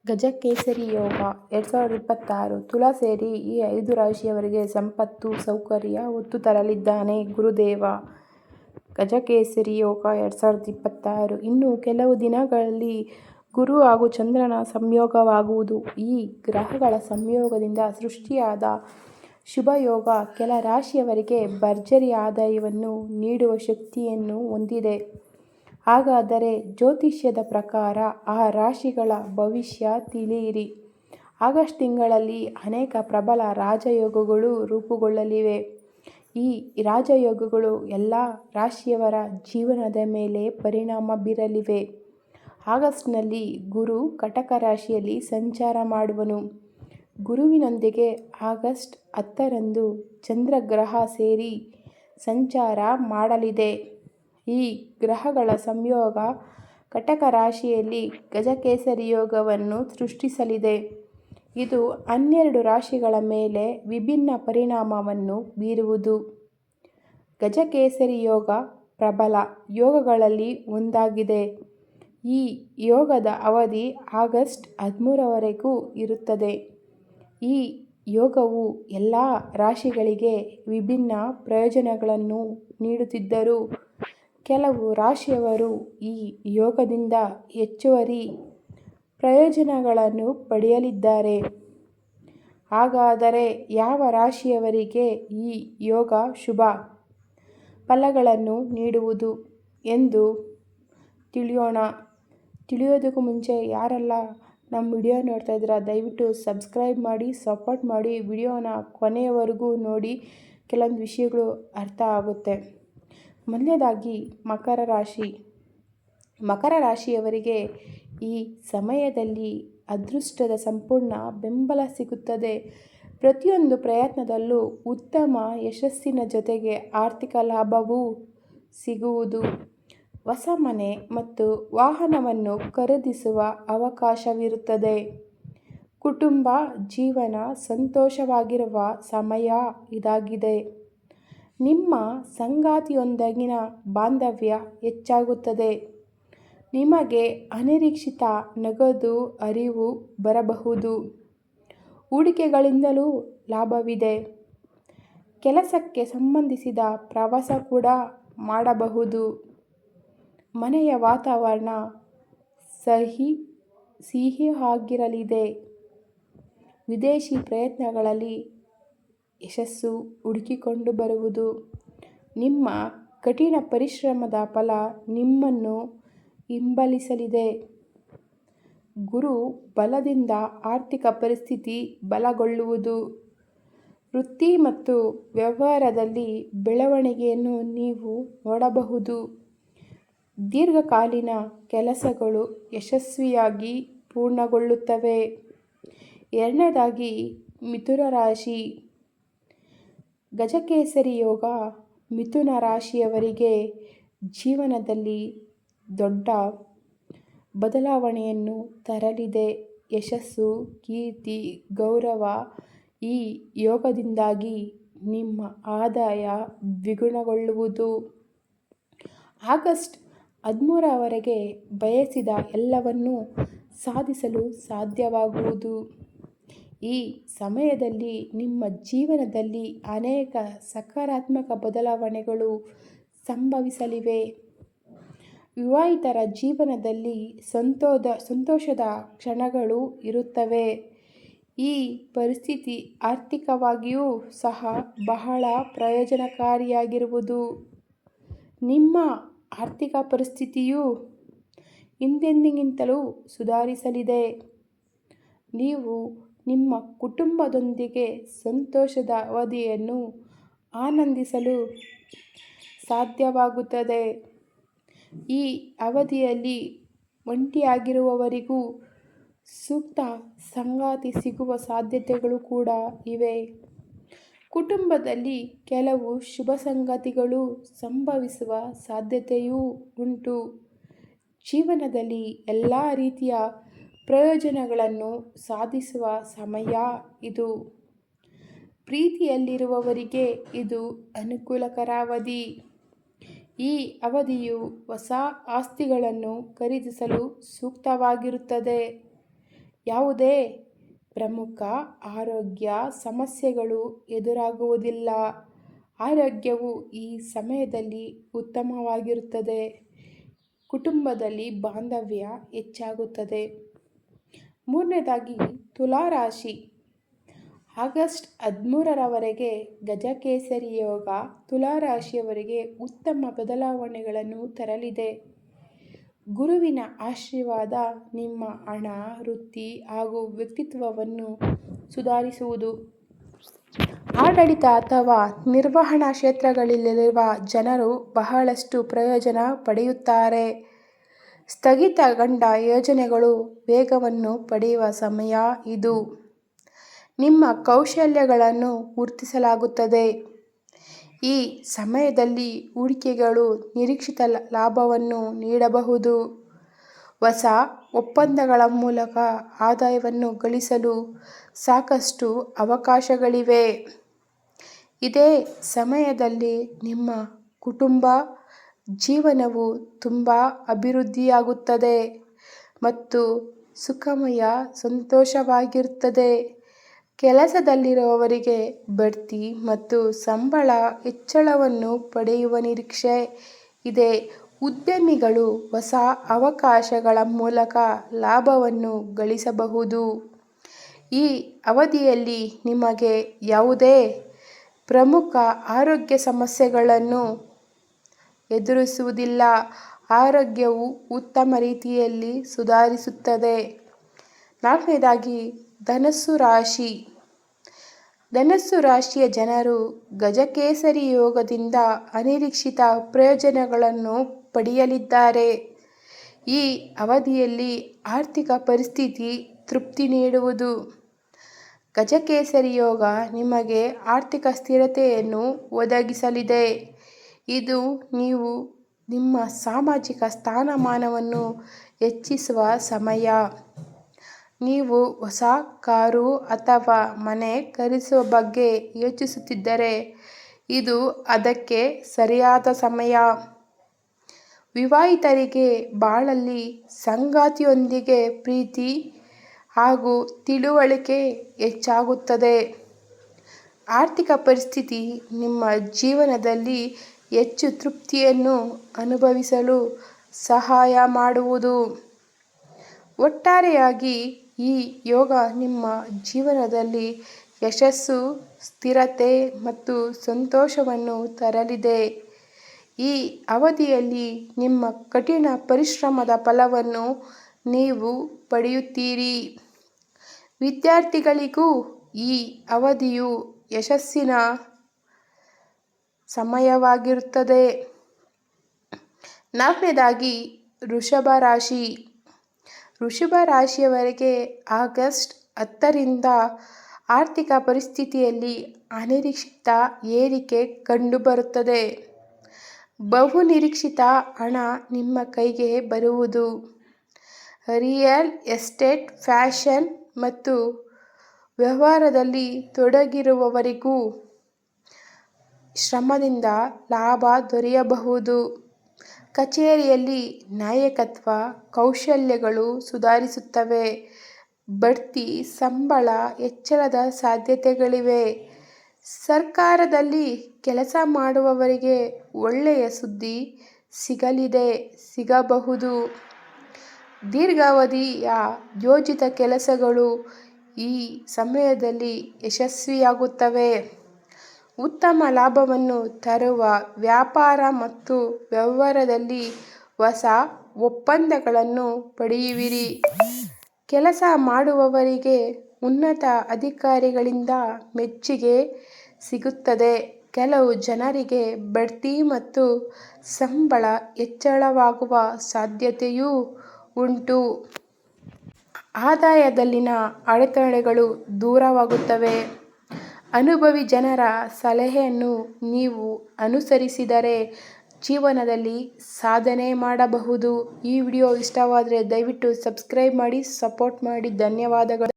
ಗಜಕೇಸರಿ ಯೋಗ 2026 ತುಲಾ ಸೇರಿ ಈ 5 ರಾಶಿಯವರಿಗೆ ಸಂಪತ್ತು, ಸೌಕರ್ಯ ಹೊತ್ತು ತರಲಿದ್ದಾನೆ ಗುರುದೇವ. ಗಜಕೇಸರಿ ಯೋಗ 2026 ಇನ್ನು ಕೆಲವು ದಿನಗಳಲ್ಲಿ ಗುರು ಹಾಗೂ ಚಂದ್ರನ ಸಂಯೋಗವಾಗುವುದು. ಈ ಗ್ರಹಗಳ ಸಂಯೋಗದಿಂದ ಸೃಷ್ಟಿಯಾದ ಶುಭಯೋಗ ಕೆಲ ರಾಶಿಯವರಿಗೆ ಭರ್ಜರಿ ಆದಾಯವನ್ನು ನೀಡುವ ಶಕ್ತಿಯನ್ನು ಹೊಂದಿದೆ. ಹಾಗಾದರೆ ಜ್ಯೋತಿಷ್ಯದ ಪ್ರಕಾರ ಆ ರಾಶಿಗಳ ಭವಿಷ್ಯ ತಿಳಿಯಿರಿ. ಆಗಸ್ಟ್ ತಿಂಗಳಲ್ಲಿ ಅನೇಕ ಪ್ರಬಲ ರಾಜಯೋಗಗಳು ರೂಪುಗೊಳ್ಳಲಿವೆ. ಈ ರಾಜಯೋಗಗಳು ಎಲ್ಲ ರಾಶಿಯವರ ಜೀವನದ ಮೇಲೆ ಪರಿಣಾಮ ಬೀರಲಿವೆ. ಆಗಸ್ಟ್ನಲ್ಲಿ ಗುರು ಕಟಕ ರಾಶಿಯಲ್ಲಿ ಸಂಚಾರ ಮಾಡುವನು. ಗುರುವಿನೊಂದಿಗೆ ಆಗಸ್ಟ್ 10ರಂದು ಚಂದ್ರಗ್ರಹ ಸೇರಿ ಸಂಚಾರ ಮಾಡಲಿದೆ. ಈ ಗ್ರಹಗಳ ಸಂಯೋಗ ಕಟಕ ರಾಶಿಯಲ್ಲಿ ಗಜಕೇಸರಿ ಯೋಗವನ್ನು ಸೃಷ್ಟಿಸಲಿದೆ. ಇದು 12 ರಾಶಿಗಳ ಮೇಲೆ ವಿಭಿನ್ನ ಪರಿಣಾಮವನ್ನು ಬೀರುವುದು. ಗಜಕೇಸರಿ ಯೋಗ ಪ್ರಬಲ ಯೋಗಗಳಲ್ಲಿ ಒಂದಾಗಿದೆ. ಈ ಯೋಗದ ಅವಧಿ ಆಗಸ್ಟ್ 13ರವರೆಗೂ ಇರುತ್ತದೆ. ಈ ಯೋಗವು ಎಲ್ಲ ರಾಶಿಗಳಿಗೆ ವಿಭಿನ್ನ ಪ್ರಯೋಜನಗಳನ್ನು ನೀಡುತ್ತಿದ್ದರೂ ಕೆಲವು ರಾಶಿಯವರು ಈ ಯೋಗದಿಂದ ಹೆಚ್ಚುವರಿ ಪ್ರಯೋಜನಗಳನ್ನು ಪಡೆಯಲಿದ್ದಾರೆ. ಹಾಗಾದರೆ ಯಾವ ರಾಶಿಯವರಿಗೆ ಈ ಯೋಗ ಶುಭ ಫಲಗಳನ್ನು ನೀಡುವುದು ಎಂದು ತಿಳಿಯೋಣ. ತಿಳಿಯೋದಕ್ಕೂ ಮುಂಚೆ ಯಾರೆಲ್ಲ ನಮ್ಮ ವಿಡಿಯೋ ನೋಡ್ತಾ ಇದ್ದೀರಾ ದಯವಿಟ್ಟು ಸಬ್ಸ್ಕ್ರೈಬ್ ಮಾಡಿ, ಸಪೋರ್ಟ್ ಮಾಡಿ, ವಿಡಿಯೋನ ಕೊನೆಯವರೆಗೂ ನೋಡಿ. ಕೆಲವೊಂದು ವಿಷಯಗಳು ಅರ್ಥ ಆಗುತ್ತೆ. ಮೊದಲನೇದಾಗಿ ಮಕರ ರಾಶಿ. ಮಕರ ರಾಶಿಯವರಿಗೆ ಈ ಸಮಯದಲ್ಲಿ ಅದೃಷ್ಟದ ಸಂಪೂರ್ಣ ಬೆಂಬಲ ಸಿಗುತ್ತದೆ. ಪ್ರತಿಯೊಂದು ಪ್ರಯತ್ನದಲ್ಲೂ ಉತ್ತಮ ಯಶಸ್ಸಿನ ಜೊತೆಗೆ ಆರ್ಥಿಕ ಲಾಭವೂ ಸಿಗುವುದು. ಹೊಸ ಮನೆ ಮತ್ತು ವಾಹನವನ್ನು ಖರೀದಿಸುವ ಅವಕಾಶವಿರುತ್ತದೆ. ಕುಟುಂಬ ಜೀವನ ಸಂತೋಷವಾಗಿರುವ ಸಮಯ ಇದಾಗಿದೆ. ನಿಮ್ಮ ಸಂಗಾತಿಯೊಂದಿಗಿನ ಬಾಂಧವ್ಯ ಹೆಚ್ಚಾಗುತ್ತದೆ. ನಿಮಗೆ ಅನಿರೀಕ್ಷಿತ ನಗದು ಹರಿವು ಬರಬಹುದು. ಹೂಡಿಕೆಗಳಿಂದಲೂ ಲಾಭವಿದೆ. ಕೆಲಸಕ್ಕೆ ಸಂಬಂಧಿಸಿದ ಪ್ರವಾಸ ಕೂಡ ಮಾಡಬಹುದು. ಮನೆಯ ವಾತಾವರಣ ಸಿಹಿಯಾಗಿರಲಿದೆ. ವಿದೇಶಿ ಪ್ರಯತ್ನಗಳಲ್ಲಿ ಯಶಸ್ಸು ಹುಡುಕಿಕೊಂಡು ಬರುವುದು. ನಿಮ್ಮ ಕಠಿಣ ಪರಿಶ್ರಮದ ಫಲ ನಿಮ್ಮನ್ನು ಹಿಂಬಾಲಿಸಲಿದೆ. ಗುರು ಬಲದಿಂದ ಆರ್ಥಿಕ ಪರಿಸ್ಥಿತಿ ಬಲಗೊಳ್ಳುವುದು. ವೃತ್ತಿ ಮತ್ತು ವ್ಯವಹಾರದಲ್ಲಿ ಬೆಳವಣಿಗೆಯನ್ನು ನೀವು ನೋಡಬಹುದು. ದೀರ್ಘಕಾಲೀನ ಕೆಲಸಗಳು ಯಶಸ್ವಿಯಾಗಿ ಪೂರ್ಣಗೊಳ್ಳುತ್ತವೆ. ಎರಡನೇದಾಗಿ ಮಿಥುನ ರಾಶಿ. ಗಜಕೇಸರಿ ಯೋಗ ಮಿಥುನ ರಾಶಿಯವರಿಗೆ ಜೀವನದಲ್ಲಿ ದೊಡ್ಡ ಬದಲಾವಣೆಯನ್ನು ತರಲಿದೆ. ಯಶಸ್ಸು, ಕೀರ್ತಿ, ಗೌರವ ಈ ಯೋಗದಿಂದಾಗಿ ನಿಮ್ಮ ಆದಾಯ ದ್ವಿಗುಣಗೊಳ್ಳುವುದು. ಆಗಸ್ಟ್ 13ರವರೆಗೆ ಬಯಸಿದ ಎಲ್ಲವನ್ನೂ ಸಾಧಿಸಲು ಸಾಧ್ಯವಾಗುವುದು. ಈ ಸಮಯದಲ್ಲಿ ನಿಮ್ಮ ಜೀವನದಲ್ಲಿ ಅನೇಕ ಸಕಾರಾತ್ಮಕ ಬದಲಾವಣೆಗಳು ಸಂಭವಿಸಲಿವೆ. ವಿವಾಹಿತರ ಜೀವನದಲ್ಲಿ ಸಂತೋಷದ ಕ್ಷಣಗಳು ಇರುತ್ತವೆ. ಈ ಪರಿಸ್ಥಿತಿ ಆರ್ಥಿಕವಾಗಿಯೂ ಸಹ ಬಹಳ ಪ್ರಯೋಜನಕಾರಿಯಾಗಿರುವುದು. ನಿಮ್ಮ ಆರ್ಥಿಕ ಪರಿಸ್ಥಿತಿಯು ಹಿಂದೆಂದಿಗಿಂತಲೂ ಸುಧಾರಿಸಲಿದೆ. ನೀವು ನಿಮ್ಮ ಕುಟುಂಬದೊಂದಿಗೆ ಸಂತೋಷದ ಅವಧಿಯನ್ನು ಆನಂದಿಸಲು ಸಾಧ್ಯವಾಗುತ್ತದೆ. ಈ ಅವಧಿಯಲ್ಲಿ ಒಂಟಿಯಾಗಿರುವವರಿಗೂ ಸೂಕ್ತ ಸಂಗಾತಿ ಸಿಗುವ ಸಾಧ್ಯತೆಗಳು ಕೂಡ ಇವೆ. ಕುಟುಂಬದಲ್ಲಿ ಕೆಲವು ಶುಭ ಸಂಗತಿಗಳು ಸಂಭವಿಸುವ ಸಾಧ್ಯತೆಯೂ ಉಂಟು. ಜೀವನದಲ್ಲಿ ಎಲ್ಲ ರೀತಿಯ ಪ್ರಯೋಜನಗಳನ್ನು ಸಾಧಿಸುವ ಸಮಯ ಇದು. ಪ್ರೀತಿಯಲ್ಲಿರುವವರಿಗೆ ಇದು ಅನುಕೂಲಕರ ಅವಧಿ. ಈ ಅವಧಿಯು ಹೊಸ ಆಸ್ತಿಗಳನ್ನು ಖರೀದಿಸಲು ಸೂಕ್ತವಾಗಿರುತ್ತದೆ. ಯಾವುದೇ ಪ್ರಮುಖ ಆರೋಗ್ಯ ಸಮಸ್ಯೆಗಳು ಎದುರಾಗುವುದಿಲ್ಲ. ಆರೋಗ್ಯವು ಈ ಸಮಯದಲ್ಲಿ ಉತ್ತಮವಾಗಿರುತ್ತದೆ. ಕುಟುಂಬದಲ್ಲಿ ಬಾಂಧವ್ಯ ಹೆಚ್ಚಾಗುತ್ತದೆ. ಮೂರನೇದಾಗಿ ತುಲಾರಾಶಿ. ಆಗಸ್ಟ್ 13ರವರೆಗೆ ಗಜಕೇಸರಿ ಯೋಗ ತುಲಾರಾಶಿಯವರಿಗೆ ಉತ್ತಮ ಬದಲಾವಣೆಗಳನ್ನು ತರಲಿದೆ. ಗುರುವಿನ ಆಶೀರ್ವಾದ ನಿಮ್ಮ ಹಣ, ವೃತ್ತಿ ಹಾಗೂ ವ್ಯಕ್ತಿತ್ವವನ್ನು ಸುಧಾರಿಸುವುದು. ಆಡಳಿತ ಅಥವಾ ನಿರ್ವಹಣಾ ಕ್ಷೇತ್ರಗಳಲ್ಲಿರುವ ಜನರು ಬಹಳಷ್ಟು ಪ್ರಯೋಜನ ಪಡೆಯುತ್ತಾರೆ. ಸ್ಥಗಿತಗೊಂಡ ಯೋಜನೆಗಳು ವೇಗವನ್ನು ಪಡೆಯುವ ಸಮಯ ಇದು. ನಿಮ್ಮ ಕೌಶಲ್ಯಗಳನ್ನು ಗುರುತಿಸಲಾಗುತ್ತದೆ. ಈ ಸಮಯದಲ್ಲಿ ಹೂಡಿಕೆಗಳು ನಿರೀಕ್ಷಿತ ಲಾಭವನ್ನು ನೀಡಬಹುದು. ಹೊಸ ಒಪ್ಪಂದಗಳ ಮೂಲಕ ಆದಾಯವನ್ನು ಗಳಿಸಲು ಸಾಕಷ್ಟು ಅವಕಾಶಗಳಿವೆ. ಇದೇ ಸಮಯದಲ್ಲಿ ನಿಮ್ಮ ಕುಟುಂಬ ಜೀವನವು ತುಂಬ ಅಭಿವೃದ್ಧಿಯಾಗುತ್ತದೆ ಮತ್ತು ಸುಖಮಯ ಸಂತೋಷವಾಗಿರುತ್ತದೆ. ಕೆಲಸದಲ್ಲಿರುವವರಿಗೆ ಬಡ್ತಿ ಮತ್ತು ಸಂಬಳ ಹೆಚ್ಚಳವನ್ನು ಪಡೆಯುವ ನಿರೀಕ್ಷೆ ಇದೆ. ಉದ್ಯಮಿಗಳು ಹೊಸ ಅವಕಾಶಗಳ ಮೂಲಕ ಲಾಭವನ್ನು ಗಳಿಸಬಹುದು. ಈ ಅವಧಿಯಲ್ಲಿ ನಿಮಗೆ ಯಾವುದೇ ಪ್ರಮುಖ ಆರೋಗ್ಯ ಸಮಸ್ಯೆಗಳನ್ನು ಎದುರಿಸುವುದಿಲ್ಲ. ಆರೋಗ್ಯವು ಉತ್ತಮ ರೀತಿಯಲ್ಲಿ ಸುಧಾರಿಸುತ್ತದೆ. ನಾಲ್ಕನೇದಾಗಿ ಧನಸ್ಸು ರಾಶಿ. ಧನಸ್ಸು ರಾಶಿಯ ಜನರು ಗಜಕೇಸರಿ ಯೋಗದಿಂದ ಅನಿರೀಕ್ಷಿತ ಪ್ರಯೋಜನಗಳನ್ನು ಪಡೆಯಲಿದ್ದಾರೆ. ಈ ಅವಧಿಯಲ್ಲಿ ಆರ್ಥಿಕ ಪರಿಸ್ಥಿತಿ ತೃಪ್ತಿ ನೀಡುವುದು. ಗಜಕೇಸರಿ ಯೋಗ ನಿಮಗೆ ಆರ್ಥಿಕ ಸ್ಥಿರತೆಯನ್ನು ಒದಗಿಸಲಿದೆ. ಇದು ನೀವು ನಿಮ್ಮ ಸಾಮಾಜಿಕ ಸ್ಥಾನಮಾನವನ್ನು ಹೆಚ್ಚಿಸುವ ಸಮಯ. ನೀವು ಹೊಸ ಕಾರು ಅಥವಾ ಮನೆ ಖರೀದಿಸುವ ಬಗ್ಗೆ ಯೋಚಿಸುತ್ತಿದ್ದರೆ ಇದು ಅದಕ್ಕೆ ಸರಿಯಾದ ಸಮಯ. ವಿವಾಹಿತರಿಗೆ ಬಾಳಲ್ಲಿ ಸಂಗಾತಿಯೊಂದಿಗೆ ಪ್ರೀತಿ ಹಾಗೂ ತಿಳುವಳಿಕೆ ಹೆಚ್ಚಾಗುತ್ತದೆ. ಆರ್ಥಿಕ ಪರಿಸ್ಥಿತಿ ನಿಮ್ಮ ಜೀವನದಲ್ಲಿ ಹೆಚ್ಚು ತೃಪ್ತಿಯನ್ನು ಅನುಭವಿಸಲು ಸಹಾಯ ಮಾಡುವುದು. ಒಟ್ಟಾರೆಯಾಗಿ ಈ ಯೋಗ ನಿಮ್ಮ ಜೀವನದಲ್ಲಿ ಯಶಸ್ಸು, ಸ್ಥಿರತೆ ಮತ್ತು ಸಂತೋಷವನ್ನು ತರಲಿದೆ. ಈ ಅವಧಿಯಲ್ಲಿ ನಿಮ್ಮ ಕಠಿಣ ಪರಿಶ್ರಮದ ಫಲವನ್ನು ನೀವು ಪಡೆಯುತ್ತೀರಿ. ವಿದ್ಯಾರ್ಥಿಗಳಿಗೂ ಈ ಅವಧಿಯು ಯಶಸ್ಸಿನ ಸಮಯವಾಗಿರುತ್ತದೆ. ನಾಲ್ಕನೇದಾಗಿ ವೃಷಭ ರಾಶಿ. ವೃಷಭ ರಾಶಿಯವರಿಗೆ ಆಗಸ್ಟ್ 10ರಿಂದ ಆರ್ಥಿಕ ಪರಿಸ್ಥಿತಿಯಲ್ಲಿ ಅನಿರೀಕ್ಷಿತ ಏರಿಕೆ ಕಂಡುಬರುತ್ತದೆ. ಬಹುನಿರೀಕ್ಷಿತ ಹಣ ನಿಮ್ಮ ಕೈಗೆ ಬರುವುದು. ರಿಯಲ್ ಎಸ್ಟೇಟ್, ಫ್ಯಾಷನ್ ಮತ್ತು ವ್ಯವಹಾರದಲ್ಲಿ ತೊಡಗಿರುವವರಿಗೂ ಶ್ರಮದಿಂದ ಲಾಭ ದೊರೆಯಬಹುದು. ಕಚೇರಿಯಲ್ಲಿ ನಾಯಕತ್ವ ಕೌಶಲ್ಯಗಳು ಸುಧಾರಿಸುತ್ತವೆ. ಬಡ್ತಿ, ಸಂಬಳ ಹೆಚ್ಚಳದ ಸಾಧ್ಯತೆಗಳಿವೆ. ಸರ್ಕಾರದಲ್ಲಿ ಕೆಲಸ ಮಾಡುವವರಿಗೆ ಒಳ್ಳೆಯ ಸುದ್ದಿ ಸಿಗಬಹುದು. ದೀರ್ಘಾವಧಿಯ ಯೋಜಿತ ಕೆಲಸಗಳು ಈ ಸಮಯದಲ್ಲಿ ಯಶಸ್ವಿಯಾಗುತ್ತವೆ. ಉತ್ತಮ ಲಾಭವನ್ನು ತರುವ ವ್ಯಾಪಾರ ಮತ್ತು ವ್ಯವಹಾರದಲ್ಲಿ ಹೊಸ ಒಪ್ಪಂದಗಳನ್ನು ಪಡೆಯುವಿರಿ. ಕೆಲಸ ಮಾಡುವವರಿಗೆ ಉನ್ನತ ಅಧಿಕಾರಿಗಳಿಂದ ಮೆಚ್ಚುಗೆ ಸಿಗುತ್ತದೆ. ಕೆಲವು ಜನರಿಗೆ ಬಡ್ತಿ ಮತ್ತು ಸಂಬಳ ಹೆಚ್ಚಳವಾಗುವ ಸಾಧ್ಯತೆಯೂ ಉಂಟು. ಆದಾಯದಲ್ಲಿನ ಅಡೆತಡೆಗಳು ದೂರವಾಗುತ್ತವೆ. ಅನುಭವಿ ಜನರ ಸಲಹೆಯನ್ನು ನೀವು ಅನುಸರಿಸಿದರೆ ಜೀವನದಲ್ಲಿ ಸಾಧನೆ ಮಾಡಬಹುದು. ಈ ವಿಡಿಯೋ ಇಷ್ಟವಾದರೆ ದಯವಿಟ್ಟು ಸಬ್ಸ್ಕ್ರೈಬ್ ಮಾಡಿ, ಸಪೋರ್ಟ್ ಮಾಡಿ. ಧನ್ಯವಾದಗಳು.